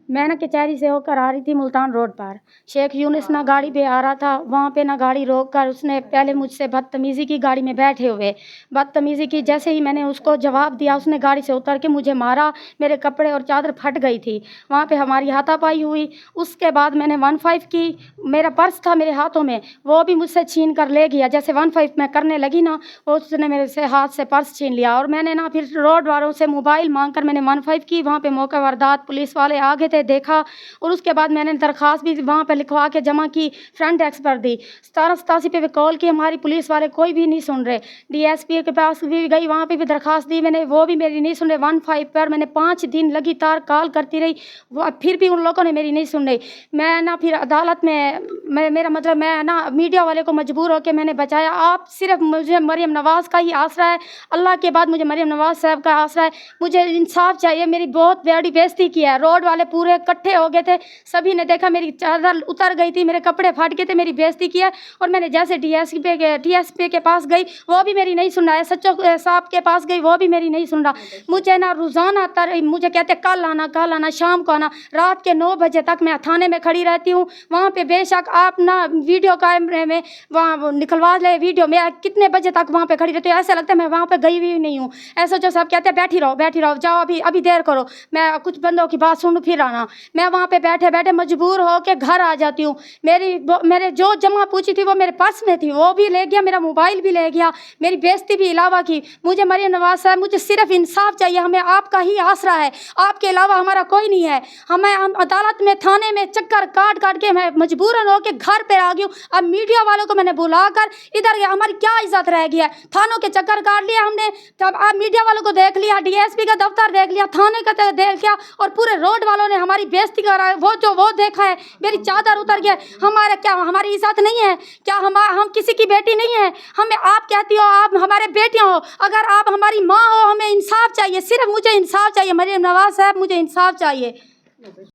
मैं ना कचहरी से होकर आ रही थी मुल्तान रोड पर। शेख यूनिस ना गाड़ी पे आ रहा था, वहाँ पे ना गाड़ी रोक कर उसने पहले मुझसे बदतमीज़ी की, गाड़ी में बैठे हुए बदतमीज़ी की। जैसे ही मैंने उसको जवाब दिया, उसने गाड़ी से उतर के मुझे मारा। मेरे कपड़े और चादर फट गई थी। वहाँ पे हमारी हाथापाई हुई। उसके बाद मैंने 15 की, मेरा पर्स था मेरे हाथों में, वो भी मुझसे छीन कर ले गया। जैसे 15 मैं करने लगी ना, वो उसने मेरे से हाथ से पर्स छीन लिया। और मैंने ना फिर रोड वालों से मोबाइल मांग कर मैंने 15 की। वहाँ पे मौका वारदात पुलिस वाले आ गए थे, देखा। और उसके बाद मैंने दरख्वास्त भी वहाँ पे लिखवा के जमा की, फ्रंट डेस्क पर दी। 1787 पे भी कॉल की, हमारी पुलिस वाले कोई भी नहीं सुन रहे। डीएसपी के पास भी गई, वहाँ पे भी दरख्वास्त दी मैंने, वो भी मेरी नहीं सुन रहे। 15 पर मैंने 5 दिन लगातार कॉल करती रही, वो फिर भी उन लोगों ने मेरी नहीं सुन रही। मैं ना फिर अदालत में मेरा मतलब मैं ना मीडिया वाले को मजबूर होकर मैंने बचाया। आप सिर्फ मुझे मरियम नवाज़ का ही आसरा है, अल्लाह के बाद मुझे मरियम नवाज़ साहब का आसरा है। मुझे इंसाफ चाहिए। मेरी बहुत बड़ी बेइज्जती की है, रोड वाले पूरे इकट्ठे हो गए थे, सभी ने देखा मेरी चादर उतर गई थी, मेरे कपड़े फट गए थे, मेरी बेइज्जती की है। और मैंने जैसे डीएसपी के पास गई, वो भी मेरी नहीं सुन रहा है। सच्चो साहब के पास गई, वो भी मेरी नहीं सुन रहा। मुझे ना रोज़ाना मुझे कहते कल आना, शाम को आना। रात के 9 बजे तक मैं थाने में खड़ी रहती हूँ। वहाँ पे बेशक आप ना वीडियो कैमरे में वहाँ निकलवा ले वीडियो, मैं कितने बजे तक वहाँ पे खड़ी रहती हूँ। ऐसा लगता है मैं वहाँ पे गई हुई नहीं हूँ। ऐसा जो सब कहते हैं बैठी रहो, जाओ अभी देर करो, मैं कुछ बंदों की बात सुन फिर आना। मैं वहाँ पे बैठे बैठे मजबूर हो के घर आ जाती हूँ। मेरे जो जमा पूछी थी वो मेरे पर्स में थी, वो भी ले गया, मेरा मोबाइल भी ले गया, मेरी बेइज्जती भी इलावा की। मुझे मरियम नवाज़ साहब, मुझे सिर्फ इंसाफ चाहिए। हमें आपका ही आसरा है, आपके अलावा हमारा कोई नहीं है। हम अदालत में, थाने में चक्कर काट काट के मैं मजबूरन हो के घर पे आ गई हूँ। अब मीडिया वालों को मैंने बुलाकर इधर गया, हमारी क्या इज्जत रह गई है। थानों के चक्कर काट लिया हमने, तब आप मीडिया वालों को देख लिया, डीएसपी का दफ्तर देख लिया, थाने का देख लिया, और पूरे रोड वालों ने हमारी बेइज्जती करा है। वो देखा है, मेरी चादर उतर गया। हमारी इज्जत नहीं है क्या? हम किसी की बेटी नहीं है? हमें आप कहती हो आप हमारे बेटियां हो, अगर आप हमारी माँ हो, हमें इंसाफ चाहिए, सिर्फ मुझे इंसाफ चाहिए। मरियम नवाज़ साहब, मुझे इंसाफ चाहिए।